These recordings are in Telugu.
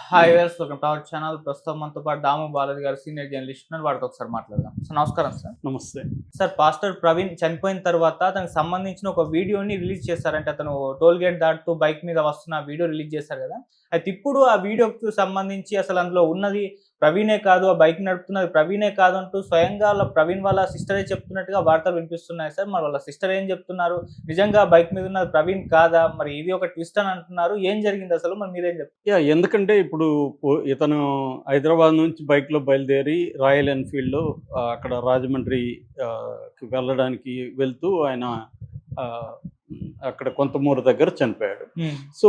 Hi viewers, welcome to our channel. ప్రస్తుతం మనతో పాటు దాము బాలాజీ గారు సీనియర్ జర్నలిస్ట్ ఉన్నారు. వాడితో ఒకసారి మాట్లాడదాం. సార్ నమస్కారం సార్. నమస్తే. సార్, పాస్టర్ ప్రవీణ్ చనిపోయిన తర్వాత అతనికి సంబంధించిన ఒక వీడియోని రిలీజ్ చేశారంటే, అతను టోల్ గేట్ దాటుతూ బైక్ మీద వస్తున్న వీడియో రిలీజ్ చేశారు కదా. అయితే ఇప్పుడు ఆ వీడియోకి సంబంధించి అసలు అందులో ఉన్నది ప్రవీణే కాదు, ఆ బైక్ నడుపుతున్నది ప్రవీణే కాదు అంటూ స్వయంగా వాళ్ళ ప్రవీణ్ వాళ్ళ సిస్టరే చెప్తున్నట్టుగా వార్తలు వినిపిస్తున్నాయి సార్. మరి వాళ్ళ సిస్టర్ ఏం చెప్తున్నారు? నిజంగా బైక్ మీద ఉన్నది ప్రవీణ్ కాదా? మరి ఇది ఒక ట్విస్ట్ అని అంటున్నారు. ఏం జరిగింది అసలు? మరి మీరేం చెప్తారు? ఎందుకంటే ఇప్పుడు ఇతను హైదరాబాద్ నుంచి బైక్‌లో బయలుదేరి రాయల్ ఎన్‌ఫీల్డ్‌లో అక్కడ రాజమండ్రి వెళ్ళడానికి వెళ్తూ ఆయన ఆహ్, అక్కడ కొంతమూరు దగ్గర చనిపోయాడు. సో,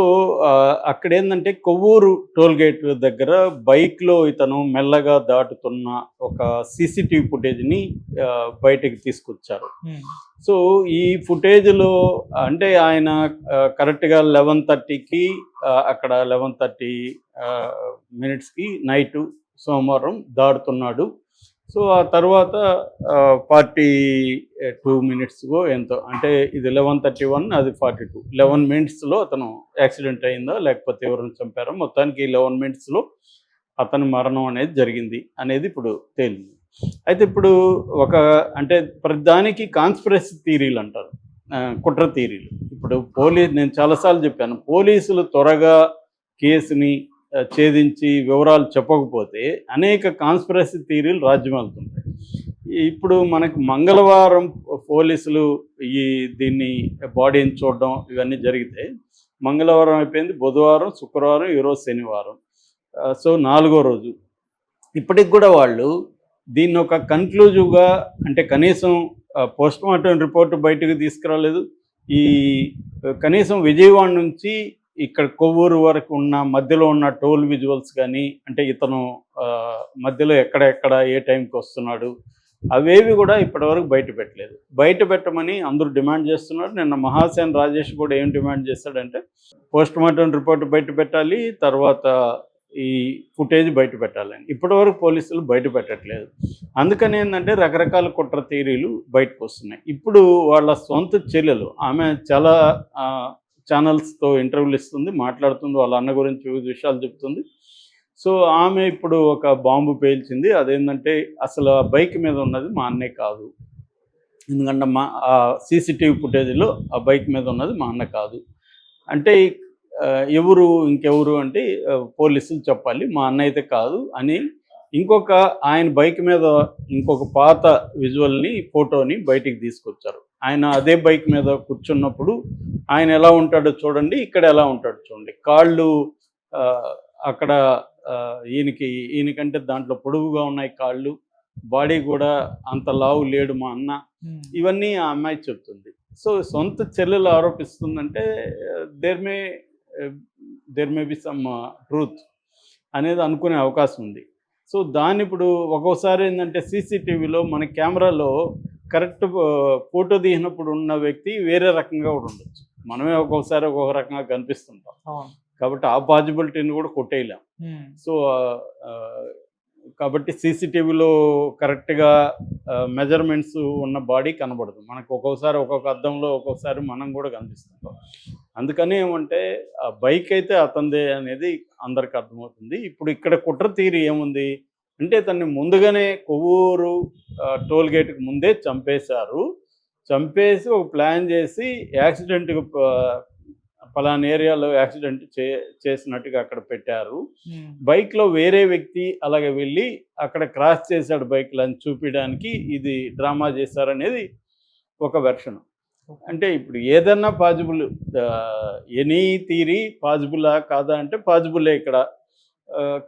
అక్కడేందంటే కొవ్వూరు టోల్ గేట్ దగ్గర బైక్‌లో ఇతను మెల్లగా దాటుతున్న ఒక సీసీటీవీ ఫుటేజ్‌ని బయటికి తీసుకొచ్చారు. సో, ఈ ఫుటేజ్‌లో అంటే ఆయన కరెక్ట్‌గా 11:30కి అక్కడ 11:30 మినిట్స్‌కి నైటు సోమవారం దాటుతున్నాడు. సో, ఆ తర్వాత 42 మినిట్స్‌కో ఎంతో, అంటే ఇది 11:31, అది 42, 11 మినిట్స్‌లో అతను యాక్సిడెంట్ అయిందా లేకపోతే ఎవరైనా చంపారా, మొత్తానికి 11 మినిట్స్‌లో అతని మరణం అనేది జరిగింది అనేది ఇప్పుడు తేలింది. అయితే ఇప్పుడు ఒక అంటే ప్రతిదానికి కాన్స్పిరసీ థియరీలు అంటారు, కుట్ర థియరీలు. ఇప్పుడు నేను చాలాసార్లు చెప్పాను, పోలీసులు త్వరగా కేసుని ఛేదించి వివరాలు చెప్పకపోతే అనేక కాన్స్పిరసీ థియరీలు రాజ్యమేలుతుంటాయి. ఇప్పుడు మనకు మంగళవారం పోలీసులు దీన్ని బాడీని చూడడం ఇవన్నీ జరిగితే, మంగళవారం అయిపోయింది, బుధవారం, శుక్రవారం, ఈరోజు శనివారం. సో 4వ రోజు. ఇప్పటికి కూడా వాళ్ళు దీన్ని ఒక కన్క్లూజివ్గా, అంటే కనీసం పోస్ట్మార్టం రిపోర్ట్ బయటకు తీసుకురాలేదు. ఈ కనీసం విజయవాడ నుంచి ఇక్కడ కొవ్వూరు వరకు ఉన్న మధ్యలో ఉన్న టోల్ విజువల్స్ కానీ, అంటే ఇతను మధ్యలో ఎక్కడెక్కడ ఏ టైంకి వస్తున్నాడు, అవేవి కూడా ఇప్పటివరకు బయట పెట్టలేదు. బయట పెట్టమని అందరూ డిమాండ్ చేస్తున్నారు. నిన్న మహాసేన్ రాజేష్ కూడా ఏం డిమాండ్ చేస్తాడంటే, పోస్ట్మార్టం రిపోర్ట్ బయట పెట్టాలి, తర్వాత ఈ ఫుటేజ్ బయట పెట్టాలని. ఇప్పటివరకు పోలీసులు బయట పెట్టట్లేదు. అందుకని ఏంటంటే రకరకాల కుట్ర థియరీలు బయటకు వస్తున్నాయి. ఇప్పుడు వాళ్ళ సొంత చెల్లెలు, ఆమె చాలా ఛానల్స్తో ఇంటర్వ్యూలు ఇస్తుంది, మాట్లాడుతుంది, వాళ్ళ అన్న గురించి వివిధ విషయాలు చెప్తుంది. సో ఆమె ఇప్పుడు ఒక బాంబు పేల్చింది. అదేంటంటే అసలు ఆ బైక్ మీద ఉన్నది మా అన్నే కాదు, ఎందుకంటే ఆ సీసీటీవీ ఫుటేజ్లో ఆ బైక్ మీద ఉన్నది మా అన్న కాదు అంటే, ఎవరు ఇంకెవరు అంటే పోలీసులు చెప్పాలి, మా అన్న అయితే కాదు అని. ఇంకొక ఆయన బైక్ మీద ఇంకొక పాత విజువల్ని, ఫోటోని బయటికి తీసుకొచ్చారు. ఆయన అదే బైక్ మీద కూర్చున్నప్పుడు ఆయన ఎలా ఉంటాడో చూడండి, ఇక్కడ ఎలా ఉంటాడో చూడండి. కాళ్ళు అక్కడ ఈయనకంటే దాంట్లో పొడవుగా ఉన్నాయి కాళ్ళు, బాడీ కూడా అంత లావు లేడు మా అన్న. ఇవన్నీ ఆ అమ్మాయి చెప్తుంది. సో సొంత చెల్లెలు ఆరోపిస్తుందంటే there may be some truth అనేది అనుకునే అవకాశం ఉంది. సో దాన్ని ఇప్పుడు ఒక్కోసారి ఏంటంటే సీసీటీవీలో మన కెమెరాలో కరెక్ట్ ఫోటో తీసినప్పుడు ఉన్న వ్యక్తి వేరే రకంగా కూడా ఉండొచ్చు. మనమే ఒక్కొక్కసారి ఒక్కొక్క రకంగా కనిపిస్తుంటాం, కాబట్టి ఆ పాజిబిలిటీని కూడా కొట్టేయలేం. సో కాబట్టి సీసీటీవీలో కరెక్ట్గా మెజర్మెంట్స్ ఉన్న బాడీ కనబడదు మనకు. ఒక్కొక్కసారి ఒక్కొక్క అద్దంలో ఒక్కొక్కసారి మనం కూడా కనిపిస్తుంటాం. అందుకని ఏమంటే ఆ బైక్ అయితే అతందే అనేది అందరికి అర్థమవుతుంది. ఇప్పుడు ఇక్కడ కుట్ర థియరీ ఏముంది అంటే, తన్ని ముందుగానే కొవ్వూరు టోల్ గేట్కి ముందే చంపేశారు. చంపేసి ఒక ప్లాన్ చేసి యాక్సిడెంట్కి పలానా ఏరియాలో యాక్సిడెంట్ చేసినట్టుగా అక్కడ పెట్టారు. బైక్లో వేరే వ్యక్తి అలాగే వెళ్ళి అక్కడ క్రాస్ చేశాడు బైక్లో అని చూపించడానికి ఇది డ్రామా చేశారనేది ఒక వెర్షన్. అంటే ఇప్పుడు ఏదన్నా పాజిబుల్, ఎనీ థియరీ పాజిబులా కాదా అంటే పాజిబులే ఇక్కడ.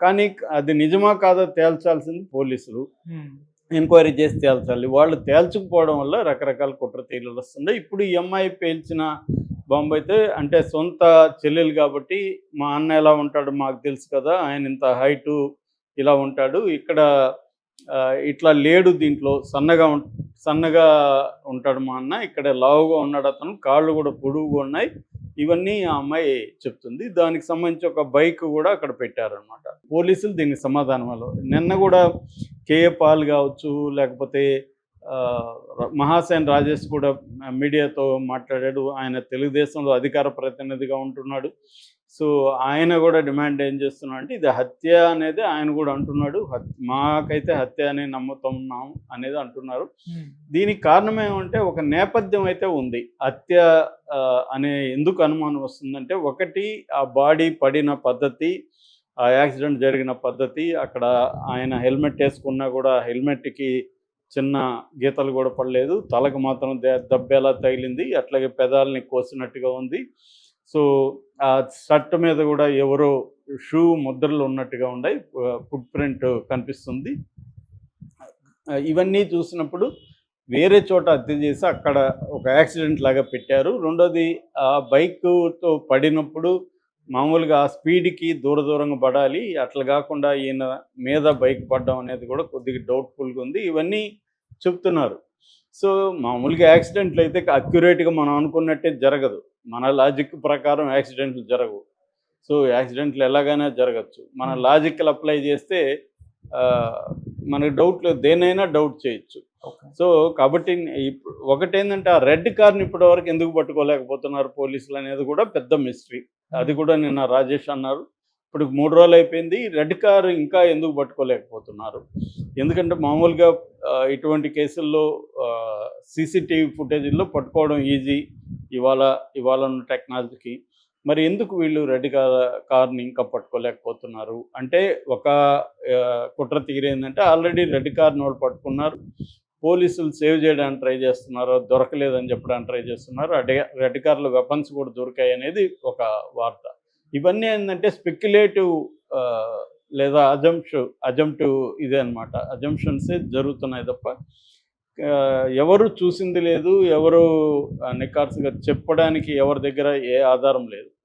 కానీ అది నిజమా కాదా తేల్చాల్సింది పోలీసులు, ఎంక్వైరీ చేసి తేల్చాలి. వాళ్ళు తేల్చకపోవడం వల్ల రకరకాల కుట్ర థియరీలు వస్తున్నాయి. ఇప్పుడు ఈ అమ్మాయి పేల్చిన బాంబు అయితే, అంటే సొంత చెల్లెలు కాబట్టి మా అన్న ఎలా ఉంటాడు మాకు తెలుసు కదా, ఆయన ఇంత హైటు ఇలా ఉంటాడు, ఇక్కడ ఇట్లా లేడు, దీంట్లో సన్నగా ఉంటాడు మా అన్న, ఇక్కడ లావుగా ఉన్నాడు అతను, కాళ్ళు కూడా పొడువుగా ఉన్నాయి, ఇవన్నీ ఆ అమ్మాయి చెప్తుంది. దానికి సంబంధించి ఒక బైక్ కూడా అక్కడ పెట్టారనమాట. పోలీసులు దీనికి సమాధానం నిన్న కూడా కేఏ పాల్ కావచ్చు, లేకపోతే మహాసేన్ రాజేష్ కూడా మీడియాతో మాట్లాడాడు. ఆయన తెలుగుదేశంలో అధికార ప్రతినిధిగా ఉంటున్నాడు. సో ఆయన కూడా డిమాండ్ ఏం చేస్తున్నాడు అంటే ఇది హత్య అనేది ఆయన కూడా అంటున్నాడు. మాకైతే హత్య అని నమ్ముతున్నాం అనేది అంటున్నారు. దీనికి కారణం ఏమంటే ఒక నేపథ్యం అయితే ఉంది. హత్య అనే ఎందుకు అనుమానం వస్తుందంటే, ఒకటి ఆ బాడీ పడిన పద్ధతి, ఆ యాక్సిడెంట్ జరిగిన పద్ధతి, అక్కడ ఆయన హెల్మెట్ వేసుకున్నా కూడా హెల్మెట్కి చిన్న గీతలు కూడా పడలేదు, తలకు మాత్రం దెబ్బేలా తగిలింది, అట్లాగే పెదాలని కోసినట్టుగా ఉంది. సో ఆ షర్ట్ మీద కూడా ఎవరో షూ ముద్రలు ఉన్నట్టుగా ఉన్నాయి, ఫుట్ ప్రింట్ కనిపిస్తుంది. ఇవన్నీ చూసినప్పుడు వేరే చోట హత్య చేసి అక్కడ ఒక యాక్సిడెంట్ లాగా పెట్టారు. రెండోది ఆ బైక్తో పడినప్పుడు మామూలుగా ఆ స్పీడ్కి దూరంగా పడాలి, అట్లా కాకుండా ఈయన మీద బైక్ పడడం అనేది కూడా కొద్దిగా డౌట్ఫుల్గా ఉంది. ఇవన్నీ చెప్తున్నారు. సో మామూలుగా యాక్సిడెంట్లు అయితే అక్యురేట్గా మనం అనుకున్నట్టే జరగదు. మన లాజిక్ ప్రకారం యాక్సిడెంట్లు జరగవు. సో యాక్సిడెంట్లు ఎలాగైనా జరగచ్చు. మన లాజిక్లు అప్లై చేస్తే మనకి డౌట్ లేదు, దేనైనా డౌట్ చేయొచ్చు. సో కాబట్టి ఒకటేంటంటే ఆ రెడ్ కార్ని ఇప్పటివరకు ఎందుకు పట్టుకోలేకపోతున్నారు పోలీసులు అనేది కూడా పెద్ద మిస్టరీ. అది కూడా నిన్న రాజేష్ అన్నారు. ఇప్పుడు 3 రోజులు అయిపోయింది, రెడ్ కార్ ఇంకా ఎందుకు పట్టుకోలేకపోతున్నారు? ఎందుకంటే మామూలుగా ఇటువంటి కేసుల్లో సీసీటీవీ ఫుటేజ్లో పట్టుకోవడం ఈజీ ఇవాళ ఉన్న టెక్నాలజీకి. మరి ఎందుకు వీళ్ళు రెడ్ కార్ని ఇంకా పట్టుకోలేకపోతున్నారు అంటే, ఒక కుట్ర తీరేందంటే ఆల్రెడీ రెడ్ కార్ని వాళ్ళు పట్టుకున్నారు, పోలీసులు సేవ్ చేయడానికి ట్రై చేస్తున్నారు, దొరకలేదని చెప్పడానికి ట్రై చేస్తున్నారు. రెడ్ కార్లో వెపన్స్ కూడా దొరికాయి అనేది ఒక వార్త. ఇవన్నీ ఏంటంటే స్పెక్యులేటివ్ లేదా అజంప్టివ్ ఇదే అనమాట. అజంప్షన్సే జరుగుతున్నాయి తప్ప ఎవరు చూసింది లేదు, ఎవరు నిఖార్సుగా చెప్పడానికి ఎవరి దగ్గర ఏ ఆధారం లేదు.